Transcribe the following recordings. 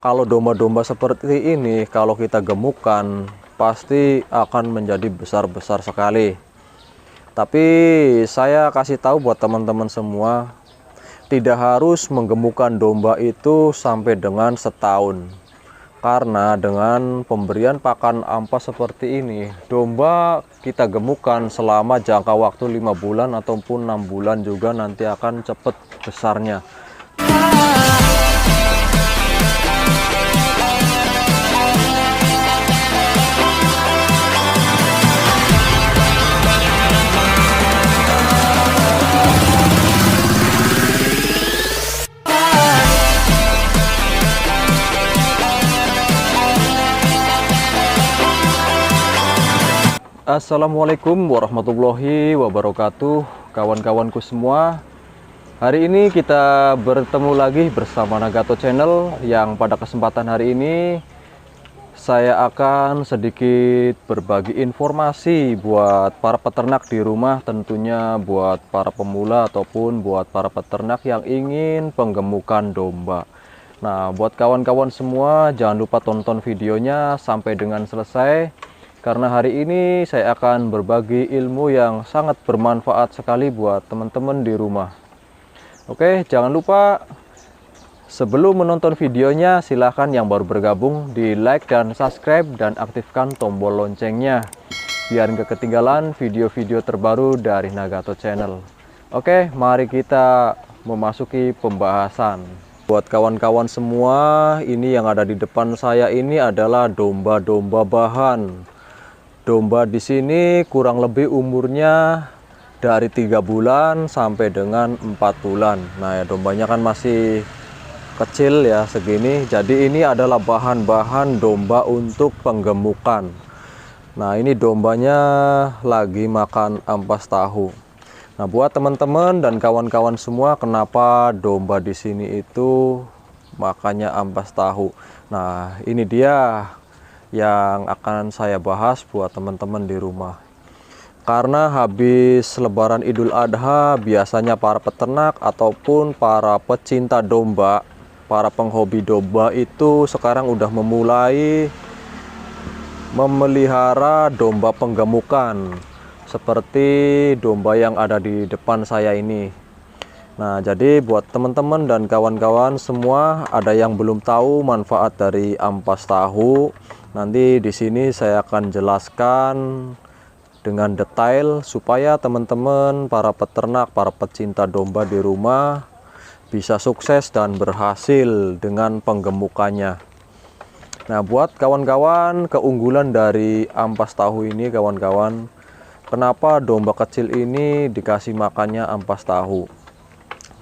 Kalau domba-domba seperti ini, kalau kita gemukkan, pasti akan menjadi besar-besar sekali. Tapi saya kasih tahu buat teman-teman semua, tidak harus menggemukkan domba itu sampai dengan setahun. Karena dengan pemberian pakan ampas seperti ini, domba kita gemukkan selama jangka waktu 5 bulan ataupun 6 bulan juga nanti akan cepat besarnya. Assalamualaikum warahmatullahi wabarakatuh, kawan-kawanku semua. Hari ini kita bertemu lagi bersama Nagato Channel, yang pada kesempatan hari ini saya akan sedikit berbagi informasi buat para peternak di rumah, tentunya buat para pemula ataupun buat para peternak yang ingin penggemukan domba. Nah, buat kawan-kawan semua, jangan lupa tonton videonya sampai dengan selesai, karena hari ini saya akan berbagi ilmu yang sangat bermanfaat sekali buat teman-teman di rumah. Oke, jangan lupa sebelum menonton videonya, silahkan yang baru bergabung di like dan subscribe dan aktifkan tombol loncengnya, biar nggak ketinggalan video-video terbaru dari Nagato Channel. Oke, mari kita memasuki pembahasan. Buat kawan-kawan semua, ini yang ada di depan saya ini adalah domba-domba bahan. Domba di sini kurang lebih umurnya dari 3 bulan sampai dengan 4 bulan. Nah ya, dombanya kan masih kecil ya segini. Jadi ini adalah bahan-bahan domba untuk penggemukan. Nah ini dombanya lagi makan ampas tahu. Nah buat teman-teman dan kawan-kawan semua, kenapa domba di sini itu makannya ampas tahu? Nah ini dia yang akan saya bahas buat teman-teman di rumah. Karena habis lebaran Idul Adha, biasanya para peternak ataupun para pecinta domba, para penghobi domba itu sekarang udah memulai memelihara domba penggemukan seperti domba yang ada di depan saya ini. Nah, jadi buat teman-teman dan kawan-kawan semua, ada yang belum tahu manfaat dari ampas tahu, nanti di sini saya akan jelaskan dengan detail supaya teman-teman para peternak, para pecinta domba di rumah bisa sukses dan berhasil dengan penggemukannya. Nah, buat kawan-kawan, keunggulan dari ampas tahu ini kawan-kawan, kenapa domba kecil ini dikasih makannya ampas tahu?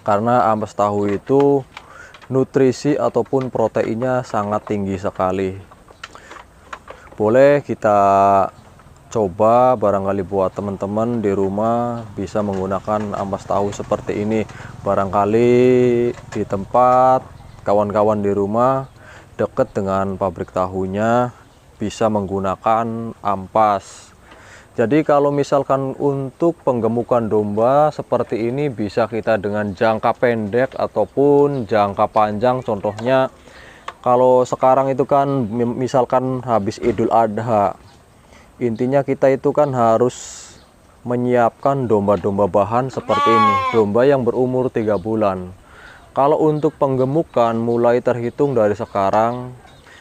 Karena ampas tahu itu nutrisi ataupun proteinnya sangat tinggi sekali. Boleh kita coba barangkali buat teman-teman di rumah bisa menggunakan ampas tahu seperti ini. Barangkali di tempat kawan-kawan di rumah dekat dengan pabrik tahunya bisa menggunakan ampas. Jadi kalau misalkan untuk penggemukan domba seperti ini, bisa kita dengan jangka pendek ataupun jangka panjang. Contohnya kalau sekarang itu kan misalkan habis Idul Adha, intinya kita itu kan harus menyiapkan domba-domba bahan seperti ini, domba yang berumur 3 bulan. Kalau untuk penggemukan mulai terhitung dari sekarang,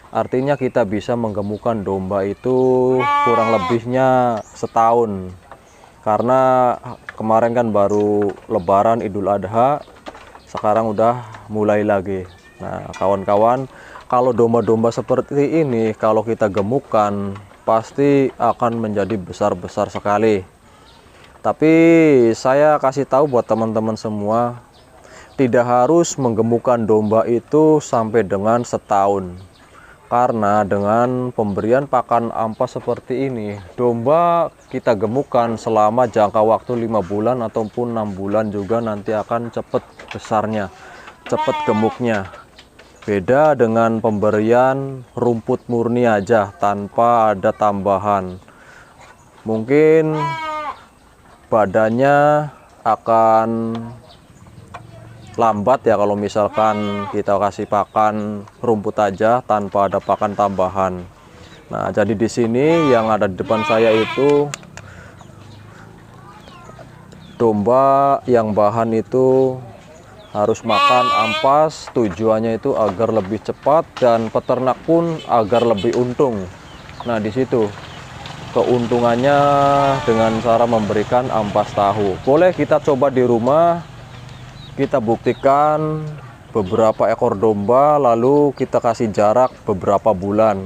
artinya kita bisa menggemukkan domba itu kurang lebihnya setahun. Karena kemarin kan baru lebaran Idul Adha, sekarang udah mulai lagi. Nah kawan-kawan, kalau domba-domba seperti ini kalau kita gemukkan pasti akan menjadi besar-besar sekali. Tapi saya kasih tahu buat teman-teman semua, tidak harus menggemukkan domba itu sampai dengan setahun. Karena dengan pemberian pakan ampas seperti ini, domba kita gemukkan selama jangka waktu 5 bulan ataupun 6 bulan juga nanti akan cepat besarnya, cepat gemuknya. Beda dengan pemberian rumput murni aja tanpa ada tambahan. Mungkin badannya akan lambat ya kalau misalkan kita kasih pakan rumput aja tanpa ada pakan tambahan. Nah, jadi di sini yang ada di depan saya itu domba yang bahan itu harus makan ampas, tujuannya itu agar lebih cepat dan peternak pun agar lebih untung. Nah, di situ keuntungannya dengan cara memberikan ampas tahu. Boleh kita coba di rumah, kita buktikan beberapa ekor domba lalu kita kasih jarak beberapa bulan.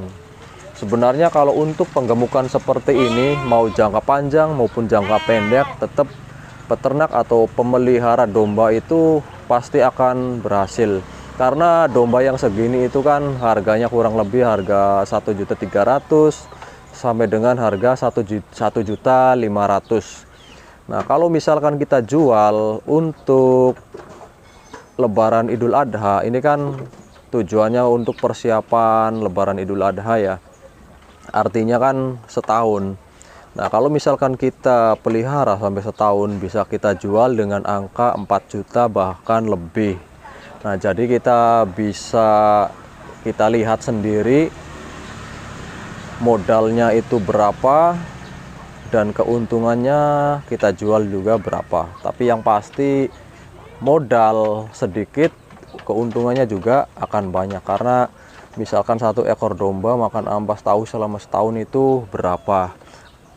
Sebenarnya kalau untuk penggemukan seperti ini, mau jangka panjang maupun jangka pendek, tetap peternak atau pemelihara domba itu pasti akan berhasil. Karena domba yang segini itu kan harganya kurang lebih harga 1.300.000 sampai dengan harga 1.500.000. Nah, kalau misalkan kita jual untuk Lebaran Idul Adha, ini kan tujuannya untuk persiapan Lebaran Idul Adha ya. Artinya kan setahun. Nah, kalau misalkan kita pelihara sampai setahun, bisa kita jual dengan angka 4 juta bahkan lebih. Nah, jadi kita bisa kita lihat sendiri modalnya itu berapa dan keuntungannya kita jual juga berapa. Tapi yang pasti modal sedikit, keuntungannya juga akan banyak. Karena misalkan satu ekor domba makan ampas tahu selama setahun itu berapa.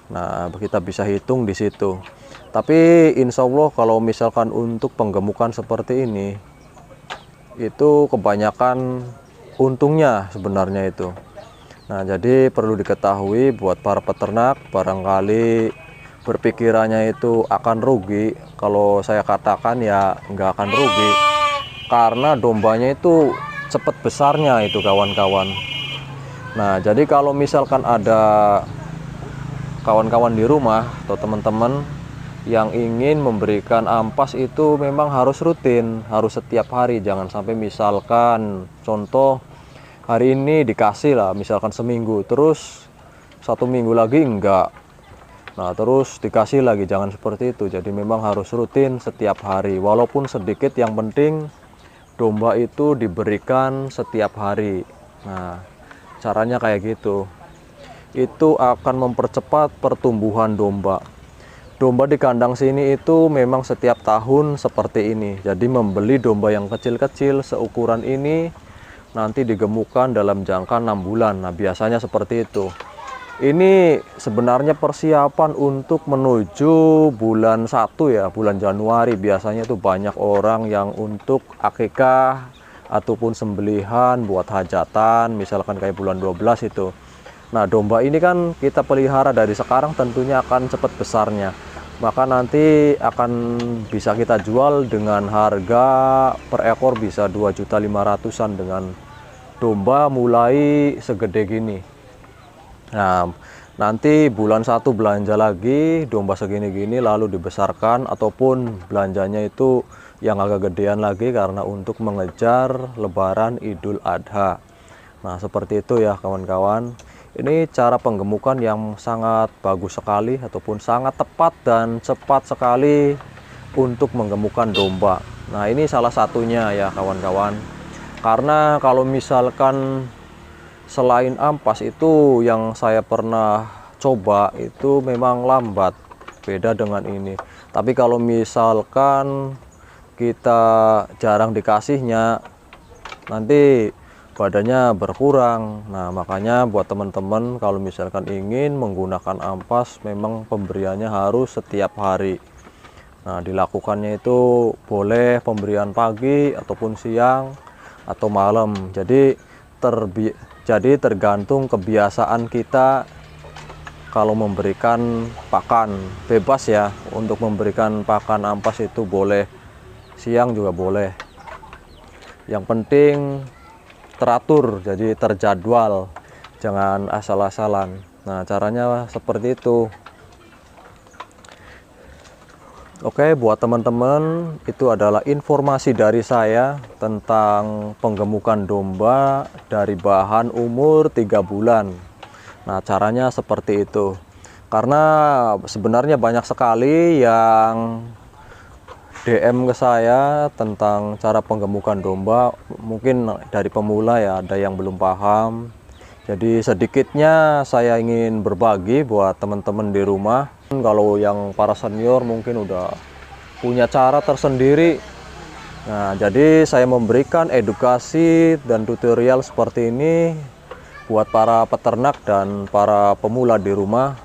Nah, kita bisa hitung di situ. Tapi insya Allah kalau misalkan untuk penggemukan seperti ini, itu kebanyakan untungnya sebenarnya itu. Nah, jadi perlu diketahui buat para peternak, barangkali berpikirannya itu akan rugi. Kalau saya katakan ya nggak akan rugi, karena dombanya itu cepat besarnya itu kawan-kawan. Nah, jadi kalau misalkan ada kawan-kawan di rumah atau teman-teman yang ingin memberikan ampas, itu memang harus rutin, harus setiap hari. Jangan sampai misalkan contoh hari ini dikasih lah misalkan seminggu, terus 1 minggu lagi enggak, nah terus dikasih lagi. Jangan seperti itu. Jadi memang harus rutin setiap hari, walaupun sedikit, yang penting domba itu diberikan setiap hari. Nah, caranya kayak gitu, itu akan mempercepat pertumbuhan domba. Domba di kandang sini itu memang setiap tahun seperti ini. Jadi membeli domba yang kecil-kecil seukuran ini nanti digemukkan dalam jangka 6 bulan. Nah, biasanya seperti itu. Ini sebenarnya persiapan untuk menuju bulan 1 ya, bulan Januari. Biasanya itu banyak orang yang untuk akikah ataupun sembelihan buat hajatan, misalkan kayak bulan 12 itu. Nah, domba ini kan kita pelihara dari sekarang, tentunya akan cepat besarnya. Maka nanti akan bisa kita jual dengan harga per ekor bisa 2.500.000-an dengan domba mulai segede gini. Nah, nanti bulan 1 belanja lagi domba segini-gini lalu dibesarkan, ataupun belanjanya itu yang agak gedean lagi karena untuk mengejar Lebaran Idul Adha. Nah, seperti itu ya kawan-kawan. Ini cara penggemukan yang sangat bagus sekali ataupun sangat tepat dan cepat sekali untuk menggemukkan domba. Nah, ini salah satunya ya kawan-kawan. Karena kalau misalkan selain ampas itu yang saya pernah coba itu memang lambat, beda dengan ini. Tapi kalau misalkan kita jarang dikasihnya, nanti badannya berkurang. Nah, makanya buat teman-teman kalau misalkan ingin menggunakan ampas, memang pemberiannya harus setiap hari. Nah, dilakukannya itu boleh pemberian pagi ataupun siang atau malam. Jadi tergantung kebiasaan kita. Kalau memberikan pakan bebas ya, untuk memberikan pakan ampas itu boleh siang juga boleh. Yang penting teratur, jadi terjadwal, jangan asal-asalan. Nah, caranya seperti itu. Oke, buat teman-teman, itu adalah informasi dari saya tentang penggemukan domba dari bahan umur 3 bulan. Nah, caranya seperti itu. Karena sebenarnya banyak sekali yang DM ke saya tentang cara penggemukan domba. Mungkin dari pemula ya, ada yang belum paham. Jadi sedikitnya saya ingin berbagi buat teman-teman di rumah. Kalau yang para senior mungkin udah punya cara tersendiri. Nah, jadi saya memberikan edukasi dan tutorial seperti ini buat para peternak dan para pemula di rumah.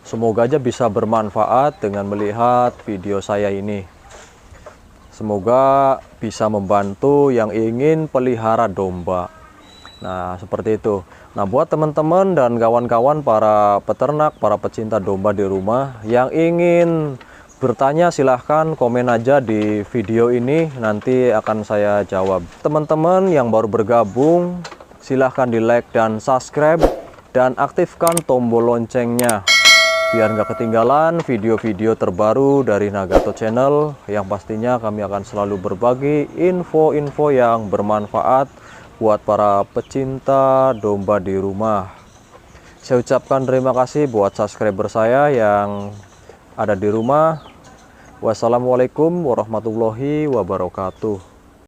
Semoga aja bisa bermanfaat dengan melihat video saya ini. Semoga bisa membantu yang ingin pelihara domba. Nah, seperti itu. Nah, buat teman-teman dan kawan-kawan para peternak, para pecinta domba di rumah yang ingin bertanya, silahkan komen aja di video ini, nanti akan saya jawab. Teman-teman yang baru bergabung, silahkan di like dan subscribe dan aktifkan tombol loncengnya biar nggak ketinggalan video-video terbaru dari Nagato Channel, yang pastinya kami akan selalu berbagi info-info yang bermanfaat buat para pecinta domba di rumah. Saya ucapkan terima kasih buat subscriber saya yang ada di rumah. Wassalamualaikum warahmatullahi wabarakatuh.